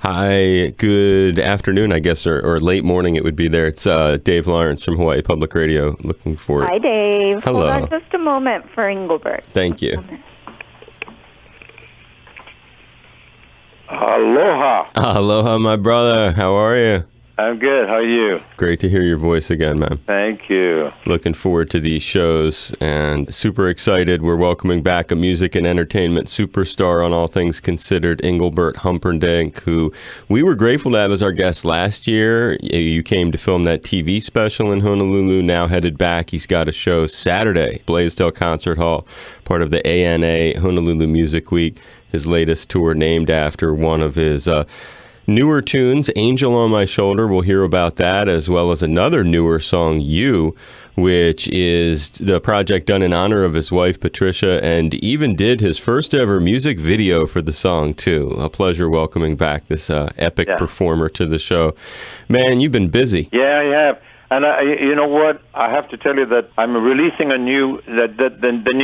Hi, good afternoon, I guess, or late morning it would be there. It's Dave Lawrence from Hawaii Public Radio looking for... Hi, Dave. Hello. Hold on just a moment for Engelbert. Thank you. Aloha. Aloha, my brother. How are you? I'm good. How are you? Great to hear your voice again, man. Thank you. Looking forward to these shows and super excited. We're welcoming back a music and entertainment superstar on All Things Considered, Engelbert Humperdinck, who we were grateful to have as our guest last year. You came to film that TV special in Honolulu, now headed back. He's got a show Saturday, Blaisdell Concert Hall, part of the ANA Honolulu Music Week, his latest tour named after one of his newer tunes, Angel on My Shoulder. We'll hear about that, as well as another newer song, You, which is the project done in honor of his wife, Patricia, and even did his first ever music video for the song, too. A pleasure welcoming back this epic performer to the show. Man, you've been busy. Yeah, I have. And you know what? I have to tell you that I'm releasing the new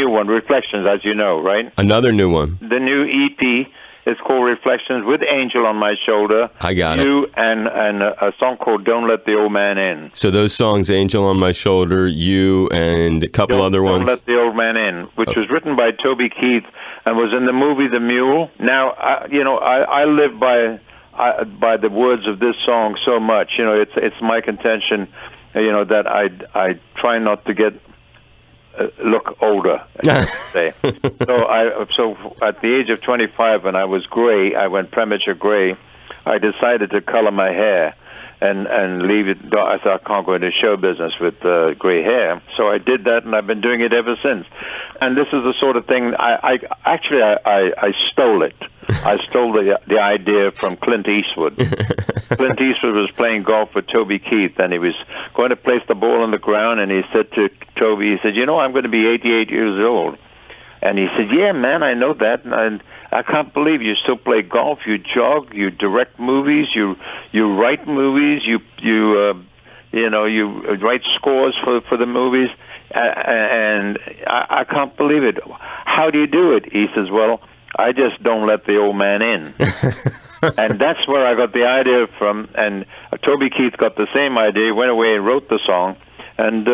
one, Reflections, as you know, right? Another new one. The new EP. It's called Reflections with Angel on My Shoulder. I got You it. And a song called Don't Let the Old Man In. So those songs, Angel on My Shoulder, You, and a couple other ones. Don't Let the Old Man In, which was written by Toby Keith and was in the movie The Mule. Now, I live by the words of this song so much. You know, it's my contention, that I try not to get look older, I say. So at the age of 25, when I was gray, I went premature gray. I decided to color my hair and leave it. I thought I can't go into show business with gray hair. So I did that, and I've been doing it ever since. And this is the sort of thing I stole it. I stole the idea from Clint Eastwood. Clint Eastwood was playing golf with Toby Keith, and he was going to place the ball on the ground, and he said to Toby, he said, I'm going to be 88 years old. And he said, yeah, man, I know that, and I can't believe you still play golf, you jog, you direct movies, you write movies, you write scores for the movies, and I can't believe it. How do you do it? He says, well, I just don't let the old man in. And that's where I got the idea from. And Toby Keith got the same idea, went away and wrote the song. And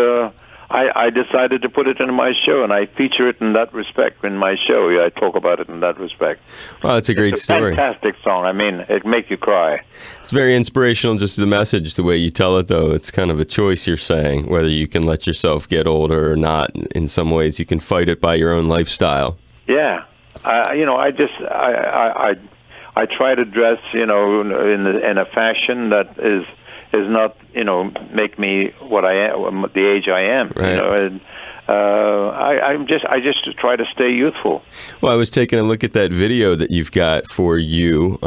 I decided to put it in my show, and I feature it in that respect in my show. I talk about it in that respect. Well, it's a great story. Fantastic song. I mean, it makes you cry. It's very inspirational, just the message, the way you tell it, though. It's kind of a choice you're saying, whether you can let yourself get older or not. In some ways, you can fight it by your own lifestyle. Yeah. I try to dress, in a fashion that is not, make me what I am, the age I am. Right. And I just try to stay youthful. Well, I was taking a look at that video that you've got for You,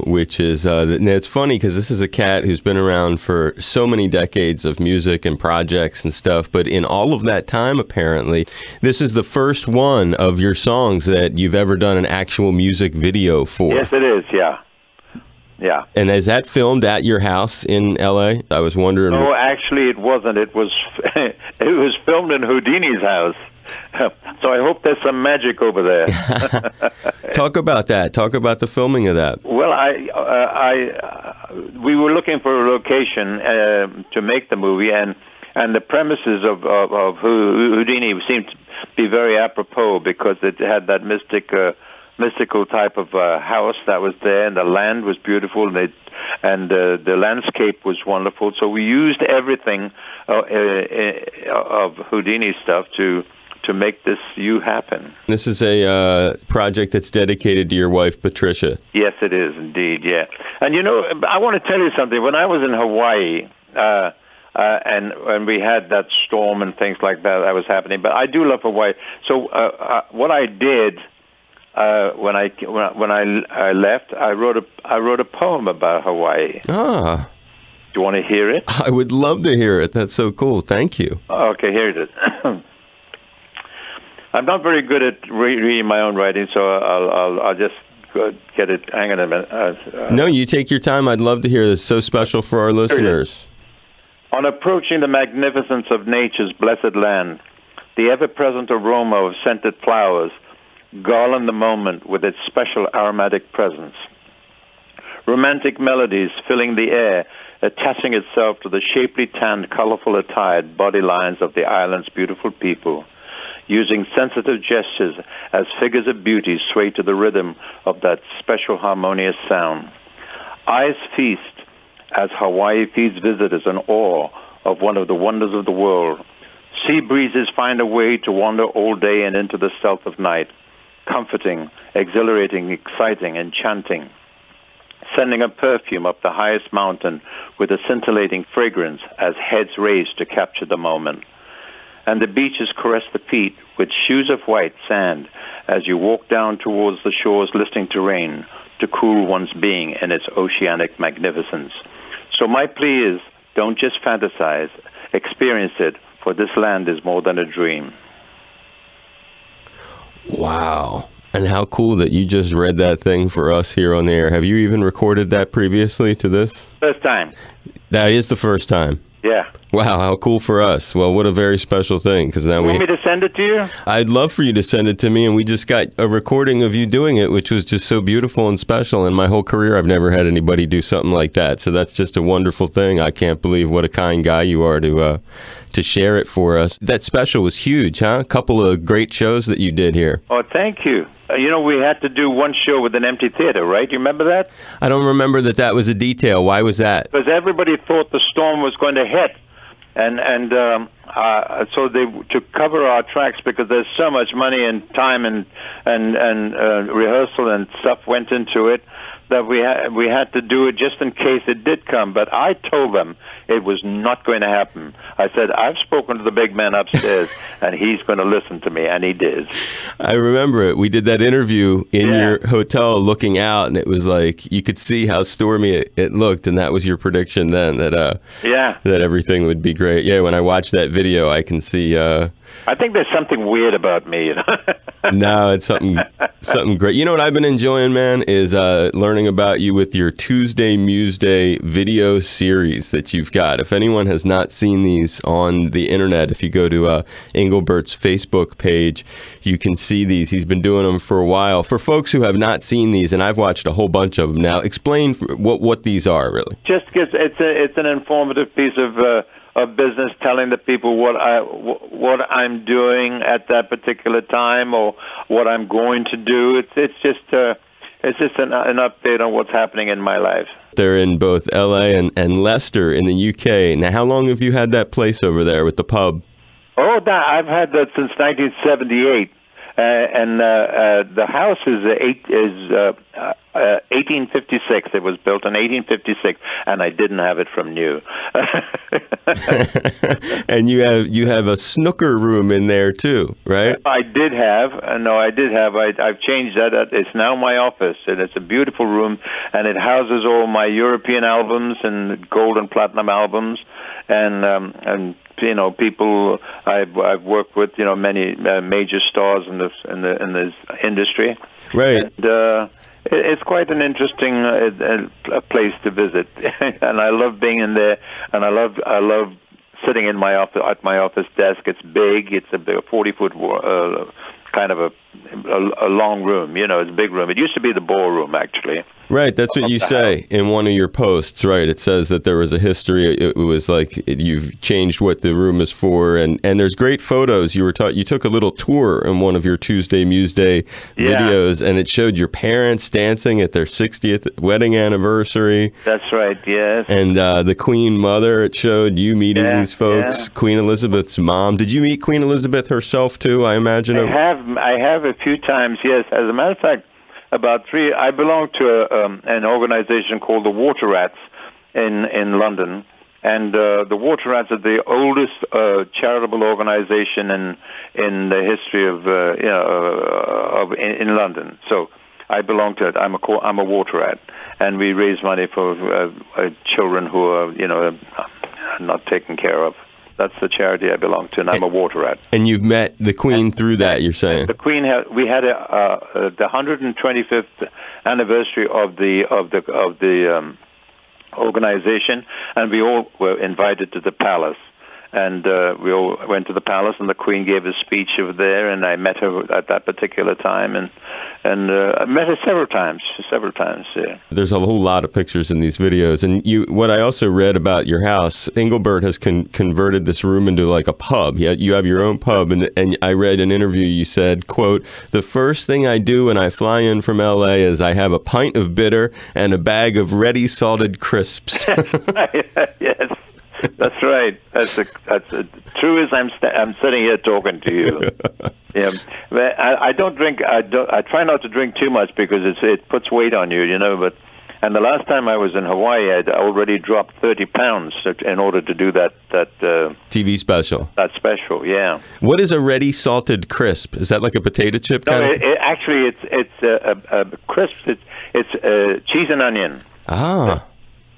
which is, and it's funny because this is a cat who's been around for so many decades of music and projects and stuff, but in all of that time, apparently, this is the first one of your songs that you've ever done an actual music video for. Yes, it is, yeah. Yeah. And is that filmed at your house in L.A.? I was wondering. No, actually, it wasn't. It was filmed in Houdinis House. So I hope there's some magic over there. Talk about that. Talk about the filming of that. Well, we were looking for a location to make the movie, and the premises of Houdini seemed to be very apropos because it had that mystical type of house that was there, and the land was beautiful, and the landscape was wonderful. So we used everything of Houdini stuff to make this You happen. This is a project that's dedicated to your wife, Patricia. Yes, it is indeed. Yeah, and I want to tell you something. When I was in Hawaii, and when we had that storm and things like that was happening, but I do love Hawaii. So what I did. When I left, I wrote a poem about Hawaii. Ah. Do you want to hear it? I would love to hear it. That's so cool. Thank you. Okay, here it is. I'm not very good at reading my own writing, so I'll just get it. Hang on a minute. No, you take your time. I'd love to hear this. So special for our listeners. On approaching the magnificence of nature's blessed land, the ever-present aroma of scented flowers garland the moment with its special aromatic presence. romantic melodies filling the air, attaching itself to the shapely, tanned, colorful, attired body lines of the island's beautiful people, using sensitive gestures as figures of beauty sway to the rhythm of that special harmonious sound. Eyes feast as Hawaii feeds visitors in awe of one of the wonders of the world. Sea breezes find a way to wander all day and into the stealth of night, comforting, exhilarating, exciting, enchanting, sending a perfume up the highest mountain with a scintillating fragrance as heads raise to capture the moment. And the beaches caress the feet with shoes of white sand as you walk down towards the shores listening to rain to cool one's being in its oceanic magnificence. So my plea is, don't just fantasize, experience it, for this land is more than a dream. Wow. And how cool that you just read that thing for us here on the air. Have you even recorded that previously to this? First time. That is the first time. Yeah. Wow, how cool for us. Well, what a very special thing. Because now You want me to send it to you? I'd love for you to send it to me, and we just got a recording of you doing it, which was just so beautiful and special. In my whole career, I've never had anybody do something like that. So that's just a wonderful thing. I can't believe what a kind guy you are to share it for us. That special was huge, huh? A couple of great shows that you did here. Oh, thank you. We had to do one show with an empty theater, right? You remember that? I don't remember that was a detail. Why was that? Because everybody thought the storm was going to hit. And so to cover our tracks, because there's so much money and time and rehearsal and stuff went into it, that we had to do it just in case it did come. But I told them it was not going to happen. I said, I've spoken to the big man upstairs, and he's going to listen to me, and he did. I remember it. We did that interview in your hotel looking out, and it was like you could see how stormy it looked, and that was your prediction then, that everything would be great. Yeah, when I watched that video, I can see... I think there's something weird about me. No, it's something great. You know what I've been enjoying, man, is learning about you with your Tuesday Musday video series that you've got. If anyone has not seen these on the internet, if you go to Engelbert's Facebook page, you can see these. He's been doing them for a while. For folks who have not seen these, and I've watched a whole bunch of them now, explain what these are, really. Just because it's an informative piece of business, telling the people what I'm doing at that particular time or what I'm going to do. It's just an update on what's happening in my life. They're in both L.A. and Leicester in the U.K. Now, how long have you had that place over there with the pub? Oh, I've had that since 1978. And the house is 1856. It was built in 1856, and I didn't have it from new. And you have a snooker room in there too, right? I did have. I've changed that. It's now my office, and it's a beautiful room, and it houses all my European albums and gold and platinum albums, and people I've worked with, many major stars in this industry. Right. And it's quite an interesting place to visit, and I love being in there, and I love sitting in my office at my office desk. It's big. It's a 40-foot kind of a long room. It's a big room. It used to be the ballroom, actually. Right, that's what you say in one of your posts, right? It says that there was a history. It was like you've changed what the room is for, and there's great photos. You took a little tour in one of your Tuesday Musday videos, and it showed your parents dancing at their 60th wedding anniversary. That's right, yes. And the Queen Mother, it showed you meeting these folks, Queen Elizabeth's mom. Did you meet Queen Elizabeth herself, too, I imagine? I have a few times, yes. As a matter of fact, I belong to an organization called the Water Rats in London, and the Water Rats are the oldest charitable organization in the history in London. So I belong to it. I'm a Water Rat, and we raise money for children who are not taken care of. That's the charity I belong to, and I'm a Water Rat. And you've met the Queen through that, you're saying? The Queen we had the 125th anniversary of the organization, and we all were invited to the palace. And we all went to the palace, and the Queen gave a speech over there, and I met her at that particular time, and I met her several times. Yeah. There's a whole lot of pictures in these videos, and what I also read about your house, Engelbert has converted this room into like a pub. You have your own pub, and I read an interview. You said, "quote, the first thing I do when I fly in from L.A. is I have a pint of bitter and a bag of ready salted crisps." Yes. That's right. That's true as I'm sitting here talking to you. Yeah, I don't drink. I try not to drink too much because it puts weight on you, But and the last time I was in Hawaii, I'd already dropped 30 pounds in order to do that TV special. That special, yeah. What is a ready salted crisp? Is that like a potato chip kind of? Actually, it's a crisp. It's cheese and onion. Ah.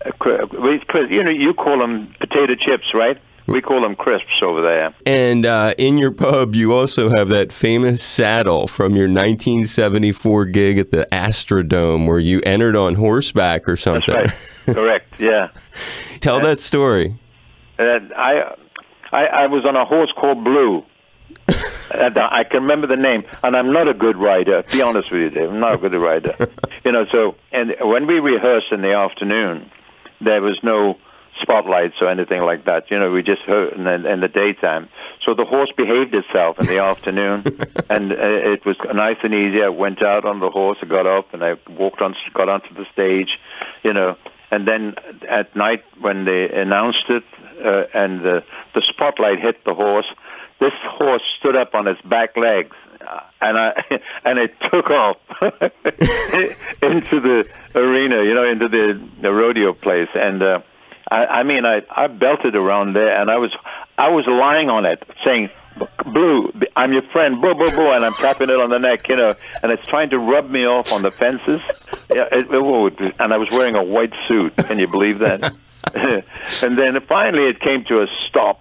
You call them potato chips, right? We call them crisps over there. And in your pub, you also have that famous saddle from your 1974 gig at the Astrodome where you entered on horseback or something. That's right. Correct, yeah. Tell that story. I was on a horse called Blue. I can remember the name, and I'm not a good rider. To be honest with you, Dave, I'm not a good rider. And when we rehearsed in the afternoon, there was no spotlights or anything like that. We just heard in the daytime. So the horse behaved itself in the afternoon, and it was nice and easy. I went out on the horse, I got up, and I got onto the stage, And then at night when they announced it, and the spotlight hit the horse, this horse stood up on its back legs, and it took off into the arena, into the rodeo place, and I belted around there, and I was lying on it, saying, "Blue, I'm your friend, boo, boo, boo," and I'm tapping it on the neck, and it's trying to rub me off on the fences. Yeah, and I was wearing a white suit. Can you believe that? And then finally it came to a stop.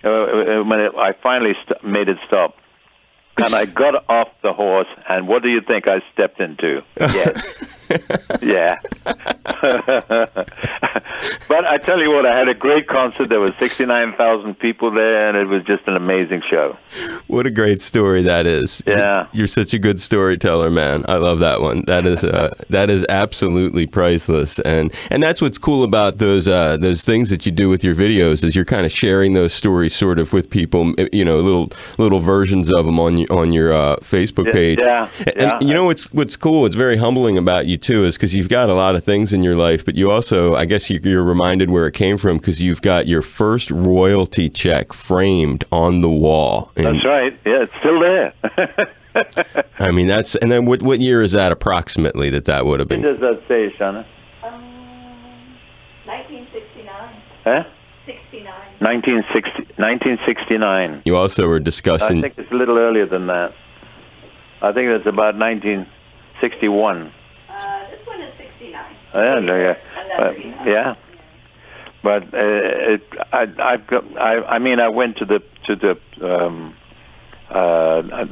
I finally made it stop. And I got off the horse, and what do you think I stepped into? Yes. Yeah. But I tell you what, I had a great concert. There was 69,000 people there, and it was just an amazing show. What a great story that is. Yeah. You're such a good storyteller, man. I love that one. That is absolutely priceless. And that's what's cool about those things that you do with your videos is you're kind of sharing those stories sort of with people, little versions of them on your Facebook page. Yeah. And what's cool, what's very humbling about you too is because you've got a lot of things in your life, but you also, I guess you're reminded where it came from because you've got your first royalty check framed on the wall. That's right. Yeah, it's still there. I mean, and then what year is that approximately that would have been? When does that say, Shauna? 1969. Huh? 69. 1969. You also were discussing... I think it's a little earlier than that. I think it's about 1961. This one is 69. Yeah. But I went to the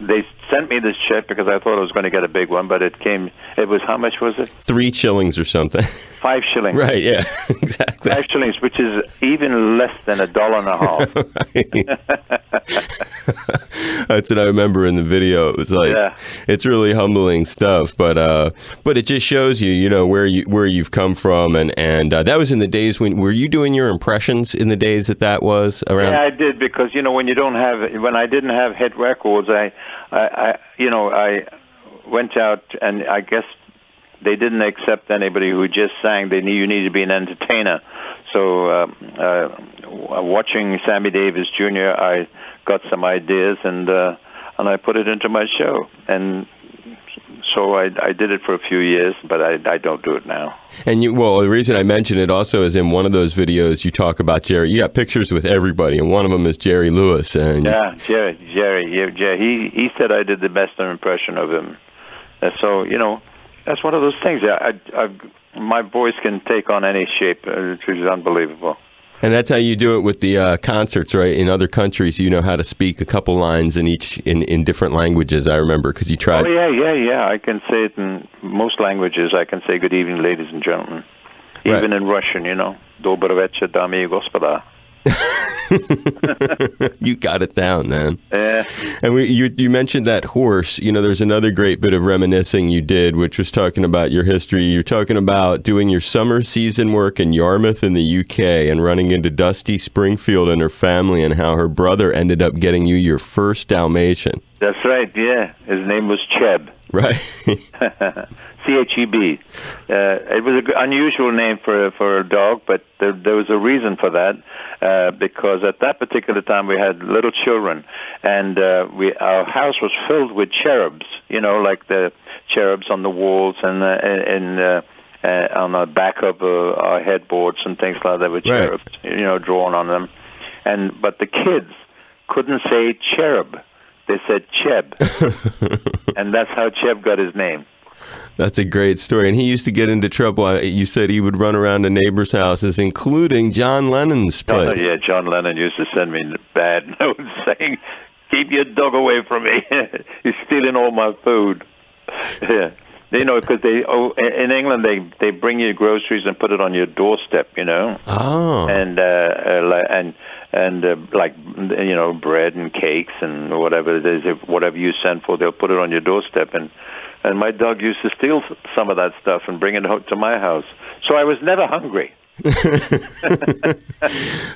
they sent me this check because I thought I was going to get a big one, but it was, how much was it? 3 shillings or something. 5 shillings. Right, yeah, exactly. 5 shillings, which is even less than $1.50. That's what I remember in the video. It was like, It's really humbling stuff, but it just shows you, where you've come from, and that was in the days were you doing your impressions in the days that was around? Yeah, I did, because when I didn't have hit records, I went out, and I guess they didn't accept anybody who just sang. You need to be an entertainer. So watching Sammy Davis Jr., I got some ideas, and I put it into my show. And so I did it for a few years, but I don't do it now. And the reason I mention it also is in one of those videos you talk about Jerry. You got pictures with everybody, and one of them is Jerry Lewis. And Jerry. He said I did the best impression of him. So that's one of those things. My voice can take on any shape, which is unbelievable. And that's how you do it with the concerts, right? In other countries, you know how to speak a couple lines in different languages, I remember, because you tried. Oh, yeah. I can say it in most languages. I can say good evening, ladies and gentlemen. Even in Russian, Dobro večer, dami i gospoda. You got it down, man. Yeah. And you mentioned that horse. There's another great bit of reminiscing you did, which was talking about your history. You're talking about doing your summer season work in Yarmouth in the UK and running into Dusty Springfield and her family and how her brother ended up getting you your first Dalmatian. That's right, yeah. His name was Chubb. Right. C-H-E-B. It was an unusual name for a dog, but there was a reason for that, because at that particular time we had little children, and our house was filled with cherubs, like the cherubs on the walls and on the back of our headboards and things like that with cherubs, drawn on them. But the kids couldn't say cherub. They said Chubb, and that's how Chubb got his name. That's a great story. And he used to get into trouble. You said he would run around to neighbors' houses, including John Lennon's place. Oh, yeah, John Lennon used to send me bad notes saying, "Keep your dog away from me. He's stealing all my food." Yeah. Because in England they bring you groceries and put it on your doorstep. Oh. And bread and cakes and whatever it is, whatever you send for, they'll put it on your doorstep. And my dog used to steal some of that stuff and bring it home to my house. So I was never hungry.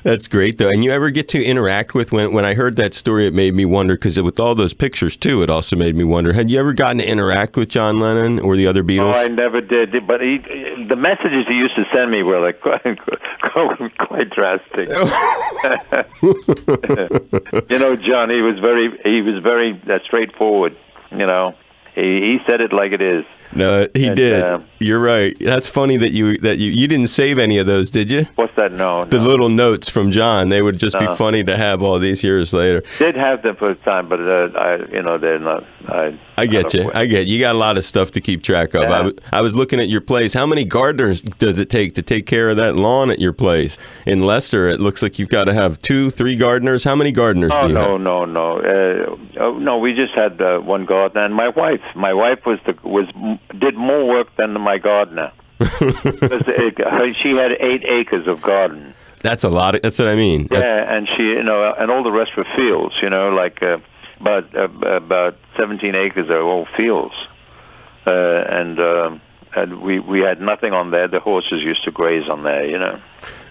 That's great, though. And you ever get to interact with, when I heard that story, it made me wonder, because with all those pictures, too, it also made me wonder, had you ever gotten to interact with John Lennon or the other Beatles? Oh, I never did. But the messages he used to send me were like quite drastic. John, he was very straightforward, He said it like it is. No, he did. You're right. That's funny that you didn't save any of those, did you? What's that? No. The little notes from John. They would just be funny to have all these years later. Did have them for a time, but they're not. I get you. You got a lot of stuff to keep track of. Yeah. I was looking at your place. How many gardeners does it take to take care of that lawn at your place? In Leicester, it looks like you've got to have 2-3 gardeners. How many gardeners do you have? No. We just had one gardener, and my wife. My wife did more work than my gardener. She had 8 acres of garden. That's a lot. That's what I mean. And she, and all the rest were fields. About 17 acres are all fields, and we had nothing on there. The horses used to graze on there.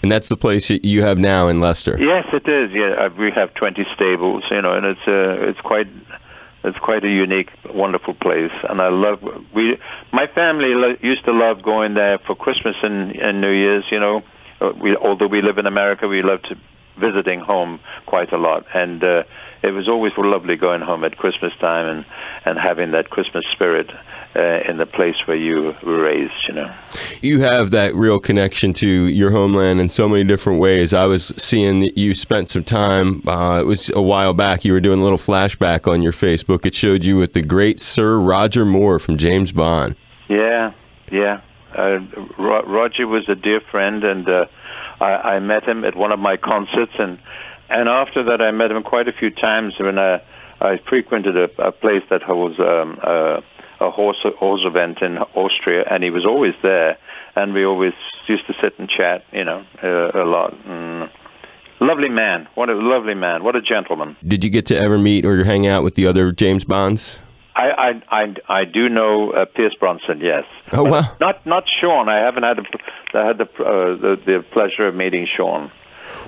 And that's the place you have now in Leicester. Yes, it is. Yeah, we have 20 stables. And it's quite a unique, wonderful place, and my family used to love going there for Christmas and New Year's. Although we live in America, we loved visiting home quite a lot, and it was always lovely going home at Christmas time and having that Christmas spirit in the place where you were raised. You have that real connection to your homeland in so many different ways. I was seeing that you spent some time, it was a while back, you were doing a little flashback on your Facebook. It showed you with the great Sir Roger Moore from James Bond. Yeah. Roger was a dear friend, and I met him at one of my concerts, and after that I met him quite a few times when I frequented a place that holds a horse event in Austria, and he was always there, and we always used to sit and chat, a lot. Lovely man. What a lovely man. What a gentleman. Did you get to ever meet or hang out with the other James Bonds? I do know Pierce Brosnan, yes. Oh, wow. Not Sean. I haven't had the pleasure of meeting Sean.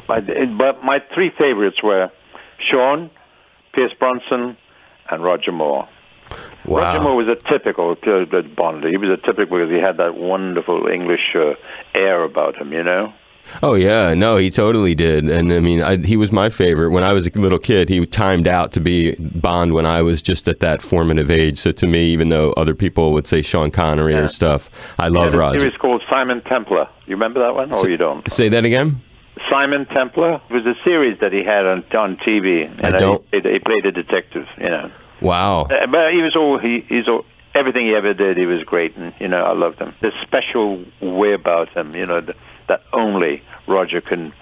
But my 3 favorites were Sean, Pierce Brosnan, and Roger Moore. Wow. Roger Moore was a typical Bond. He was a typical because he had that wonderful English air about him, Oh, yeah. No, he totally did. And, I mean, he was my favorite. When I was a little kid, he timed out to be Bond when I was just at that formative age. So to me, even though other people would say Sean Connery or stuff, I love Roger. A series called Simon Templar. You remember that one, or you don't? Say that again? Simon Templar was a series that he had on TV. I don't. He played a detective, Wow. But he's everything he ever did, he was great, and I loved him. There's a special way about him, that only Roger can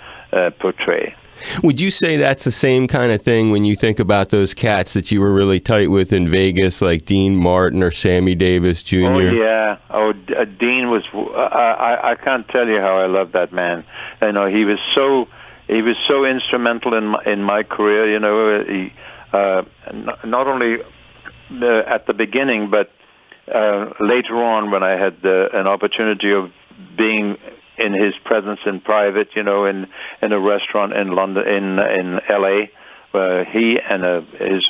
portray. Would you say that's the same kind of thing when you think about those cats that you were really tight with in Vegas, like Dean Martin or Sammy Davis Jr.? Oh, yeah. Dean was... I can't tell you how I love that man. He was so he was so instrumental in my career. You know, he, not only at the beginning, but later on when I had an opportunity of being in his presence in private, you know, in a restaurant in London, in L.A., he and his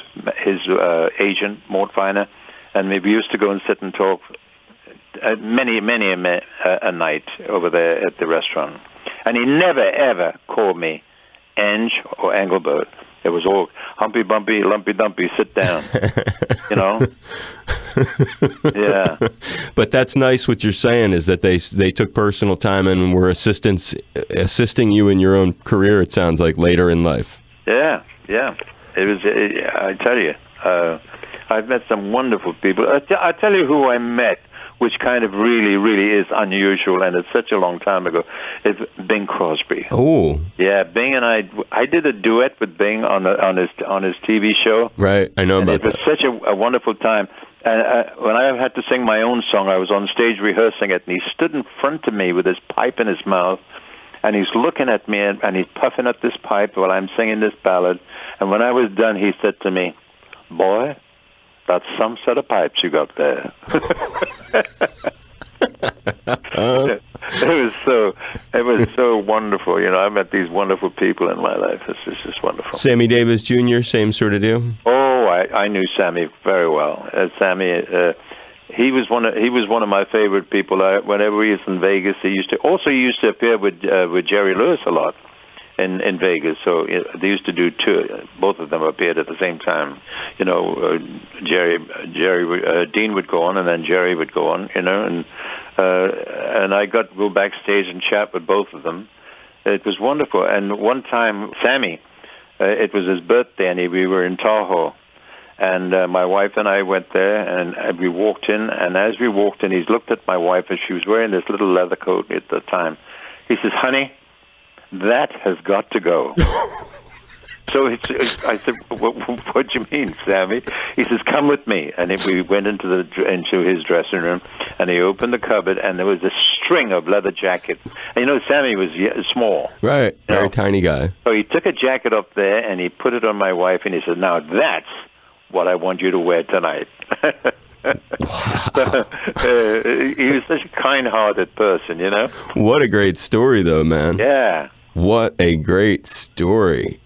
agent, Mort Feiner, and we used to go and sit and talk many a night over there at the restaurant. And he never, ever called me Eng or Engelbert. It was all humpy bumpy, lumpy dumpy, sit down, you know? Yeah. But that's nice what you're saying is that they took personal time and were assisting you in your own career, it sounds like, later in life. Yeah. It was, I tell you, I've met some wonderful people. I'll tell you who I met, which kind of really is unusual, and it's such a long time ago. It's Bing Crosby. Oh. Yeah, Bing and I did a duet with Bing on his TV show. Right, I know about that. It was such a wonderful time. And when I had to sing my own song, I was on stage rehearsing it, and he stood in front of me with his pipe in his mouth, and he's looking at me, and he's puffing up this pipe while I'm singing this ballad. And when I was done, he said to me, "Boy, that's some set of pipes you got there." It was so wonderful. You know, I met these wonderful people in my life. It's just wonderful. Sammy Davis Jr., same sort of deal? Oh, I knew Sammy very well. Sammy, he was one of my favorite people. Whenever he was in Vegas, he used to appear with Jerry Lewis a lot in Vegas. So they used to do two. Both of them appeared at the same time. You know, Dean would go on, and then Jerry would go on. You know, and I got to go backstage and chat with both of them. It was wonderful. And one time, Sammy, it was his birthday, and we were in Tahoe. And my wife and I went there, and we walked in. And as we walked in, he's looked at my wife, and she was wearing this little leather coat at the time. He says, "Honey, that has got to go." So I said, "What do you mean, Sammy?" He says, "Come with me." And we went into his dressing room, and he opened the cupboard, and there was a string of leather jackets. And you know, Sammy was small. Right, very tiny guy. So he took a jacket up there, and he put it on my wife, and he said, "Now that's what I want you to wear tonight." So, he was such a kind-hearted person, you know. What a great story, though, man. Yeah. What a great story.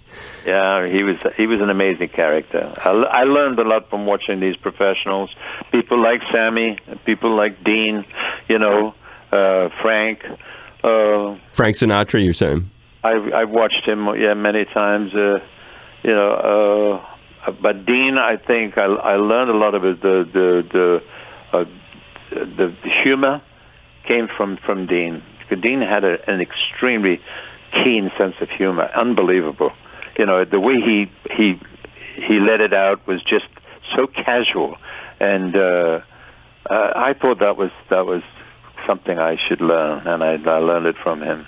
Yeah, he was an amazing character. I learned a lot from watching these professionals. People like Sammy, people like Dean, you know, Frank. Frank Sinatra, you're saying? I've watched him, many times. You know, but Dean, I think I learned a lot of it. The humor came from Dean. Dean had an extremely keen sense of humor, unbelievable. You know, the way he let it out was just so casual, and I thought that was something I should learn, and I learned it from him.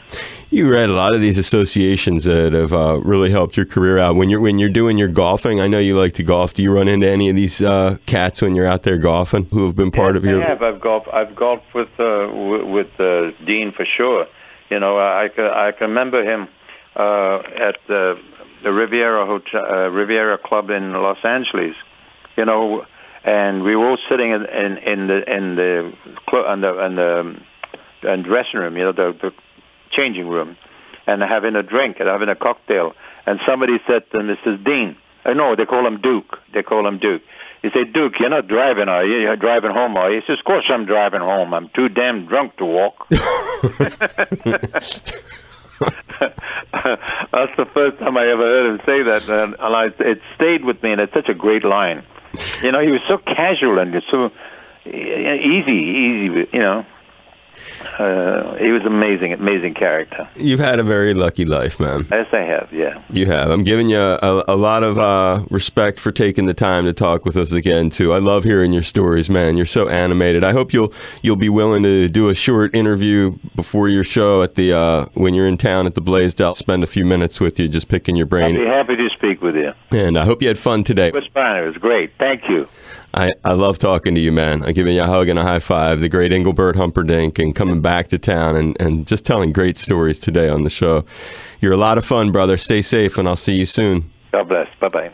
You read a lot of these associations that have really helped your career out. When you're doing your golfing, I know you like to golf. Do you run into any of these cats when you're out there golfing who have been part of your? Yeah, I've golfed with Dean for sure. You know, I can remember him at the Riviera Hotel, Riviera Club in Los Angeles. You know, and we were all sitting in the dressing room. You know, the changing room, and having a drink and having a cocktail. And somebody said to Mrs. Dean, no, they call him Duke. He said, "Duke, you're not driving, are you? You're driving home, are you?" He says, "Of course I'm driving home. I'm too damn drunk to walk." That's the first time I ever heard him say that, and it stayed with me, and it's such a great line. You know, he was so casual and so easy, you know. He was amazing character. You've had a very lucky life, man. Yes, I have, yeah. You have. I'm giving you a lot of respect for taking the time to talk with us again, too. I love hearing your stories, man. You're so animated. I hope you'll be willing to do a short interview before your show at the when you're in town at the Blaisdell. I'll spend a few minutes with you just picking your brain. I'd be happy to speak with you. And I hope you had fun today. It was fun. It was great. Thank you. I love talking to you, man. I'm giving you a hug and a high five. The great Engelbert Humperdinck, and and coming back to town and just telling great stories today on the show. You're a lot of fun, brother. Stay safe, and I'll see you soon. God bless. Bye-bye.